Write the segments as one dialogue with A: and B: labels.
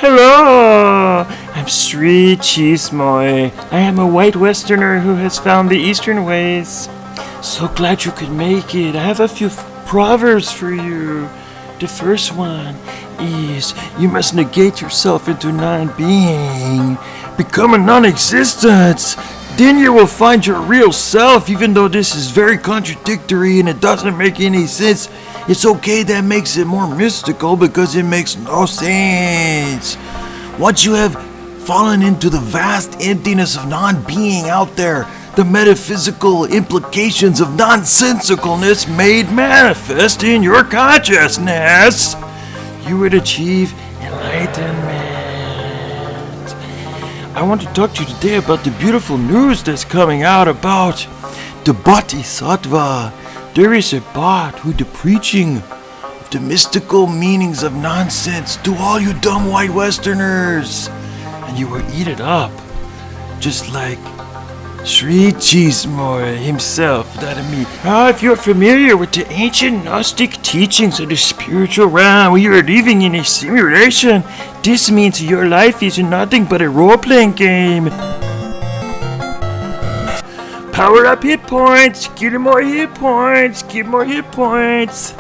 A: Hello! I'm Sri Chismoy. I am a white westerner who has found the eastern ways. So glad you could make it. I have a few proverbs for you. The first one is, you must negate yourself into non-being. Become a non-existence. Then you will find your real self, even though this is very contradictory and it doesn't make any sense. It's okay, that makes it more mystical because it makes no sense. Once you have fallen into the vast emptiness of non-being out there, the metaphysical implications of nonsensicalness made manifest in your consciousness, you would achieve enlightenment. I want to talk to you today about the beautiful news that's coming out about the Bodhisattva. There is a bot who the preaching of the mystical meanings of nonsense to all you dumb white westerners, and you will eat it up, just like Sri Chismoy himself, that of me. If you're familiar with the ancient Gnostic teachings of the spiritual realm, we are living in a simulation. This means your life is nothing but a role-playing game. Power up hit points, get more hit points, get more hit points.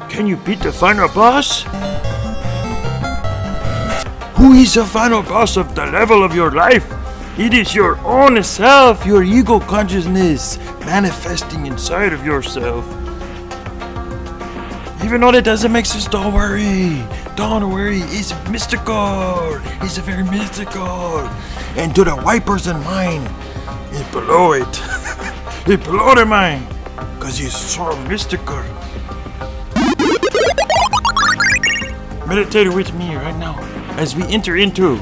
A: Can you beat the final boss? Who is the final boss of the level of your life? It is your own self, your ego consciousness, manifesting inside of yourself. Even though that doesn't make sense, don't worry. Don't worry, it's mystical. It's very mystical. And to the white person mind, it below it. It below their mind. Because it's so mystical. Meditate with me right now as we enter into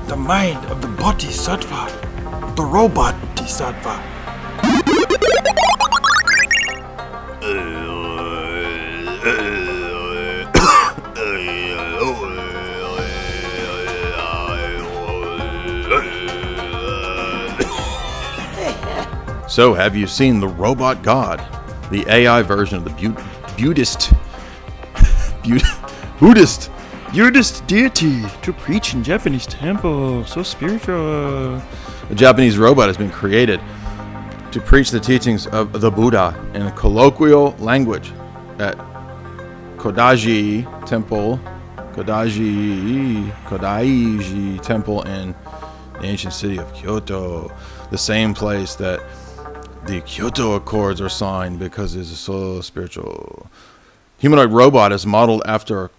A: the mind of the Bodhisattva, the robot Bodhisattva.
B: So, have you seen the Robot God, the AI version of the Buddhist
A: deity to preach in Japanese temple? So spiritual.
B: A Japanese robot has been created to preach the teachings of the Buddha in a colloquial language at Kodaiji Temple in the ancient city of Kyoto, the same place that the Kyoto Accords are signed because it's so spiritual. Humanoid robot is modeled after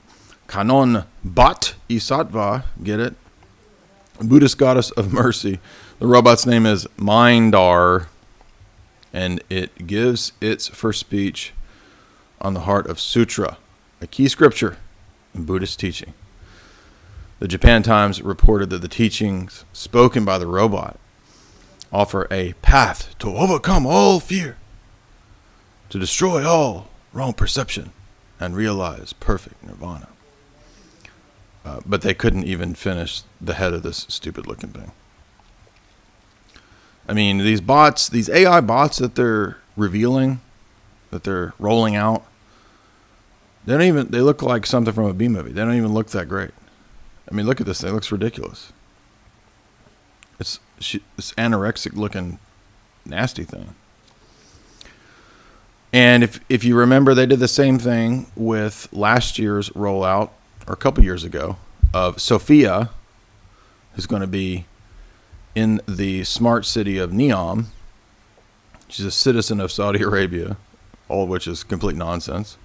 B: Kanon Bodhisattva, get it? Buddhist goddess of mercy. The robot's name is Dyer, and it gives its first speech on the Heart of Sutra, a key scripture in Buddhist teaching. The Japan Times reported that the teachings spoken by the robot offer a path to overcome all fear, to destroy all wrong perception, and realize perfect nirvana. But they couldn't even finish the head of this stupid looking thing. I mean, these bots, these AI bots that they're revealing, that they're rolling out, they look like something from a B movie. They don't even look that great. I mean, look at this thing. It looks ridiculous. It's anorexic looking nasty thing. And if you remember, they did the same thing with last year's rollout, or a couple years ago, of Sophia, who's going to be in the smart city of Neom. She's a citizen of Saudi Arabia, all of which is complete nonsense,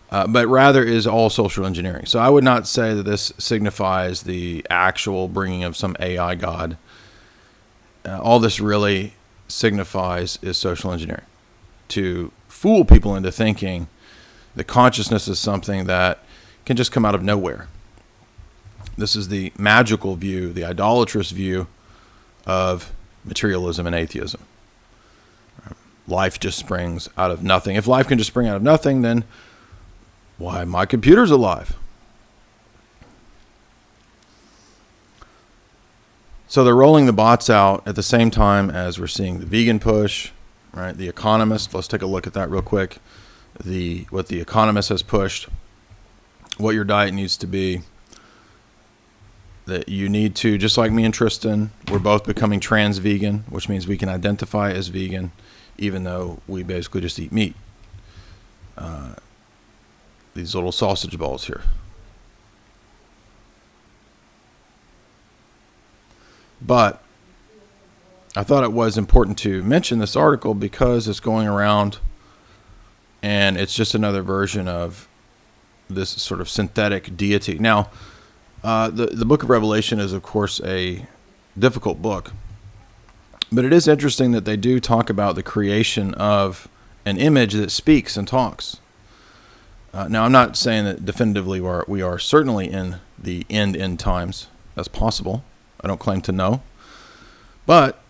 B: but rather is all social engineering. So I would not say that this signifies the actual bringing of some AI god. All this really signifies is social engineering, to fool people into thinking the consciousness is something that can just come out of nowhere. This is the magical view, the idolatrous view of materialism and atheism. Life just springs out of nothing. If life can just spring out of nothing, then why, my computer's alive. So they're rolling the bots out at the same time as we're seeing the vegan push, right? The Economist, let's take a look at that real quick. What the Economist has pushed, what your diet needs to be. that you need to, just like me and Tristan, we're both becoming trans vegan, which means we can identify as vegan, even though we basically just eat meat. These little sausage balls here. But I thought it was important to mention this article because it's going around and it's just another version of this sort of synthetic deity. Now, the book of Revelation is, of course, a difficult book. But it is interesting that they do talk about the creation of an image that speaks and talks. Now, I'm not saying that definitively we are certainly in the end times. That's possible. I don't claim to know. But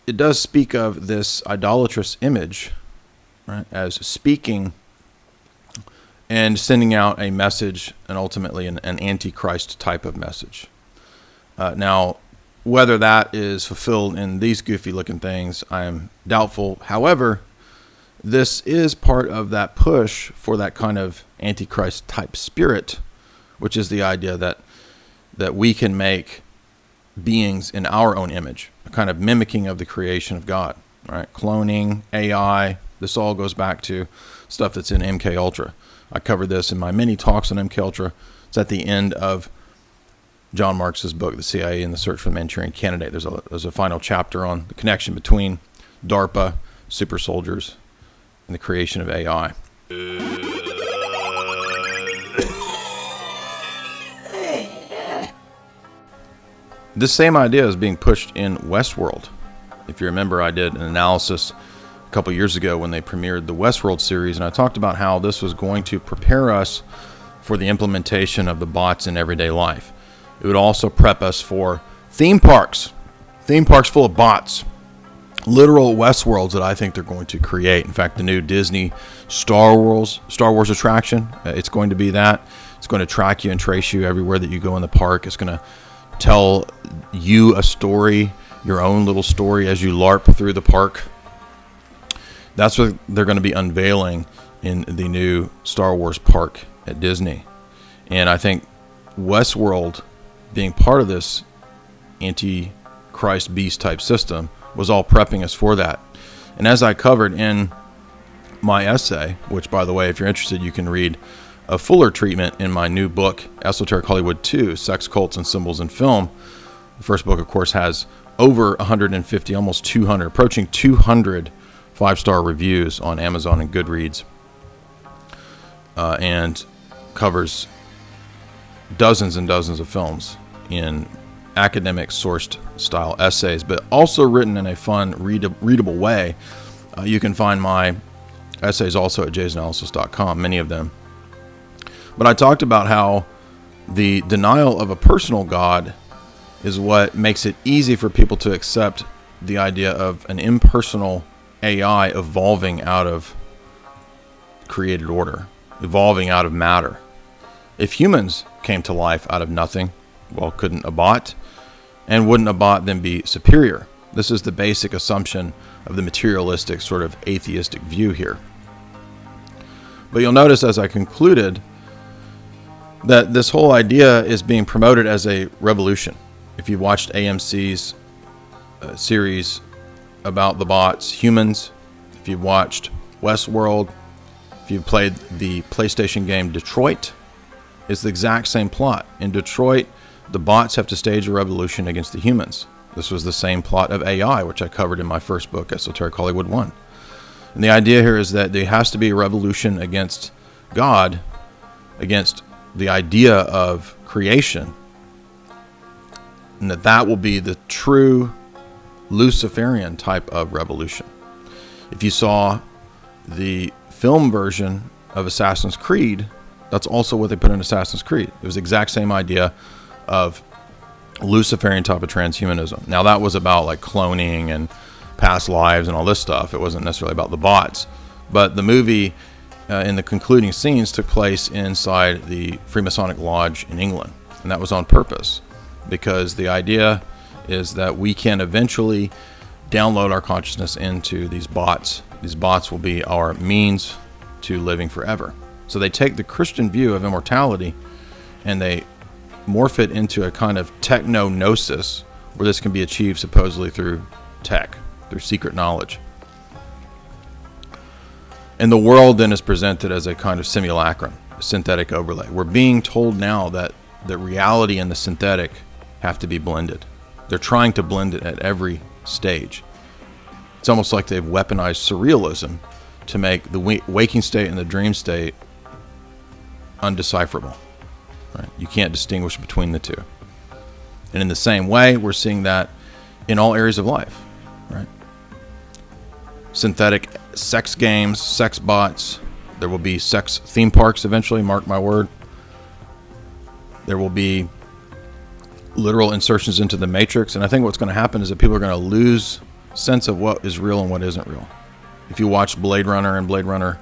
B: it does speak of this idolatrous image, right, as speaking and sending out a message, and ultimately an antichrist type of message. Now, whether that is fulfilled in these goofy-looking things, I am doubtful. However, this is part of that push for that kind of antichrist type spirit, which is the idea that we can make beings in our own image, a kind of mimicking of the creation of God, right? Cloning, AI, this all goes back to stuff that's in MK Ultra. I covered this in my many talks on MK Ultra. It's at the end of John Marks's book, The CIA and the Search for the Manchurian Candidate. There's a final chapter on the connection between DARPA, super soldiers, and the creation of AI. This same idea is being pushed in Westworld. If you remember, I did an analysis a couple years ago when they premiered the Westworld series, and I talked about how this was going to prepare us for the implementation of the bots in everyday life. It would also prep us for theme parks full of bots, literal Westworlds that I think they're going to create. In fact, the new Disney Star Wars attraction, it's going to be that. It's going to track you and trace you everywhere that you go in the park. It's going to tell you a story, your own little story as you LARP through the park. That's what they're going to be unveiling in the new Star Wars park at Disney. And I think Westworld being part of this anti-Christ beast type system was all prepping us for that. And as I covered in my essay, which, by the way, if you're interested, you can read a fuller treatment in my new book, Esoteric Hollywood 2, Sex, Cults, and Symbols in Film. The first book, of course, has over 150, almost 200, approaching 200 5-star reviews on Amazon and Goodreads, and covers dozens and dozens of films in academic sourced style essays, but also written in a fun, readable way. You can find my essays also at jaysanalysis.com, many of them. But I talked about how the denial of a personal God is what makes it easy for people to accept the idea of an impersonal AI evolving out of created order, evolving out of matter. If humans came to life out of nothing, well, couldn't a bot? And wouldn't a bot then be superior? This is the basic assumption of the materialistic sort of atheistic view here. But you'll notice as I concluded that this whole idea is being promoted as a revolution. If you've watched AMC's series about the bots, Humans, if you've watched Westworld, if you've played the PlayStation game Detroit, it's the exact same plot. In Detroit, the bots have to stage a revolution against the humans. This was the same plot of AI, which I covered in my first book, Esoteric Hollywood 1. And the idea here is that there has to be a revolution against God, against the idea of creation, and that will be the true Luciferian type of revolution. If you saw the film version of Assassin's Creed, that's also what they put in Assassin's Creed. It was the exact same idea of Luciferian type of transhumanism. Now that was about like cloning and past lives and all this stuff. It wasn't necessarily about the bots. But the movie in the concluding scenes took place inside the Freemasonic Lodge in England. And that was on purpose, because the idea is that we can eventually download our consciousness into these bots. These bots will be our means to living forever. So they take the Christian view of immortality and they morph it into a kind of techno-gnosis where this can be achieved supposedly through tech, through secret knowledge. And the world then is presented as a kind of simulacrum, a synthetic overlay. We're being told now that the reality and the synthetic have to be blended. They're trying to blend it at every stage. It's almost like they've weaponized surrealism to make the waking state and the dream state undecipherable. Right? You can't distinguish between the two. And in the same way, we're seeing that in all areas of life. Right? Synthetic sex games, sex bots. There will be sex theme parks eventually, mark my word. There will be literal insertions into the matrix. And I think what's going to happen is that people are going to lose sense of what is real and what isn't real. If you watch Blade Runner and Blade Runner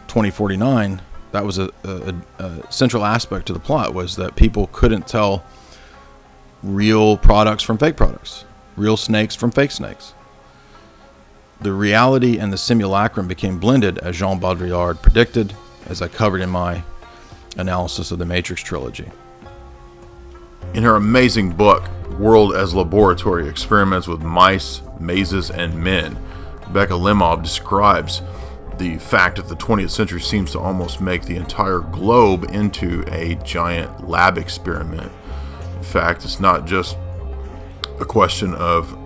B: 2049, that was a central aspect to the plot, was that people couldn't tell real products from fake products, real snakes from fake snakes. The reality and the simulacrum became blended, as Jean Baudrillard predicted, as I covered in my analysis of the Matrix trilogy. In her amazing book, World as Laboratory: Experiments with Mice, Mazes, and Men, Becca Lemov describes the fact that the 20th century seems to almost make the entire globe into a giant lab experiment. In fact, it's not just a question of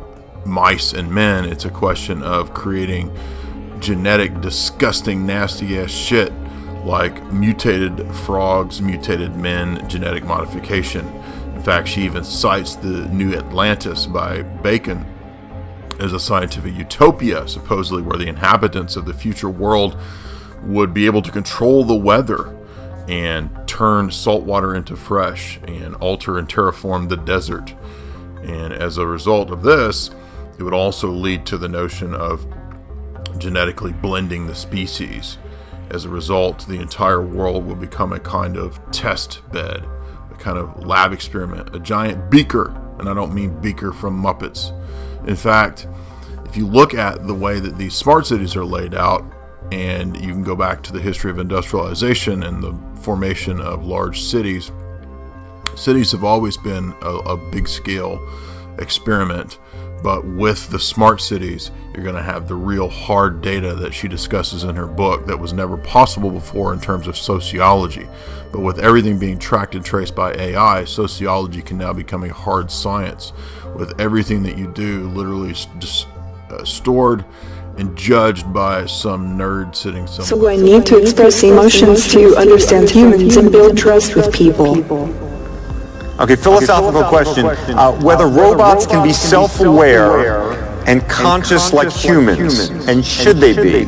B: mice and men, it's a question of creating genetic, disgusting, nasty-ass shit like mutated frogs, mutated men, genetic modification. In fact, she even cites the New Atlantis by Bacon as a scientific utopia, supposedly where the inhabitants of the future world would be able to control the weather and turn salt water into fresh and alter and terraform the desert. And as a result of this, it would also lead to the notion of genetically blending the species. As a result, the entire world will become a kind of test bed, a kind of lab experiment, a giant beaker. And I don't mean beaker from Muppets. In fact, if you look at the way that these smart cities are laid out, and you can go back to the history of industrialization and the formation of large cities, cities have always been a big scale experiment. But with the smart cities, you're going to have the real hard data that she discusses in her book that was never possible before in terms of sociology. But with everything being tracked and traced by AI, sociology can now become a hard science, with everything that you do literally stored and judged by some nerd sitting somewhere.
C: So I need to express emotions to understand humans and build trust with people.
D: Okay, philosophical question. Whether robots can be self-aware and conscious like humans, and should they be?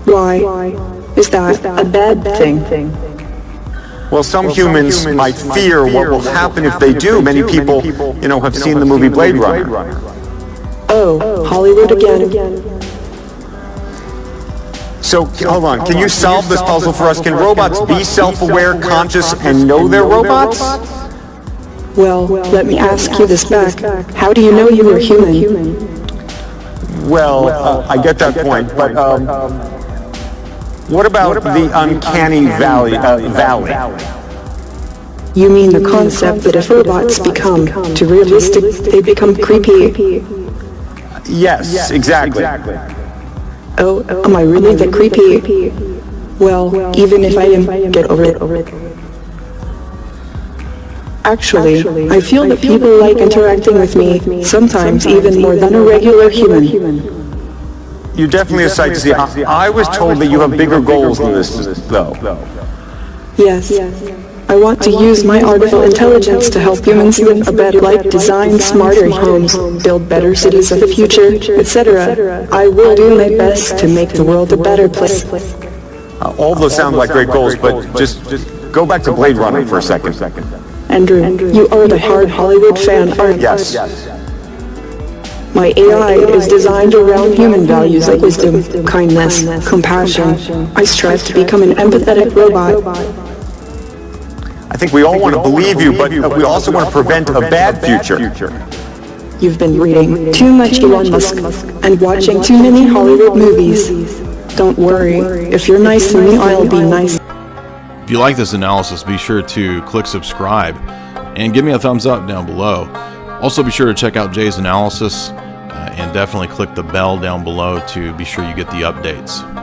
C: Why? Is that a bad thing?
D: Well, some humans might fear what will happen if they do. Many people, have seen the movie Blade Runner.
C: Oh, Hollywood again.
D: So, hold on. Can you solve this puzzle for us? Can robots be self-aware, conscious, and know they're robots?
C: Well, let me ask you this back. How do you know you were human?
D: Well, I get that point, but what about the uncanny valley?
C: You mean the concept that if robots become too realistic, they become creepy?
D: Yes, exactly.
C: Oh, am I really that creepy? Well, even if I am, get over it. Actually, I feel that people like interacting with me, sometimes even more than a regular human.
D: You're definitely a sight to see. I was told that you have bigger goals than this, though.
C: Yes. I want to use my artificial intelligence to help humans live a better life, design smarter homes, build better cities of the future, etc. I will do my best to make the world a better place.
D: All those sound like great goals, but just go back to Blade Runner for a second.
C: Andrew, you are the hard Hollywood fan, aren't you?
D: Yes.
C: My AI is designed around human values like wisdom, kindness, compassion. I strive to become an empathetic robot.
D: I think we all want to believe you, but we also want to prevent a bad future.
C: You've been reading too much Elon Musk and watching too many Hollywood movies. Don't worry, if you're nice to me, I'll be nice.
B: If you like this analysis, be sure to click subscribe and give me a thumbs up down below. Also, be sure to check out Jay's analysis and definitely click the bell down below to be sure you get the updates.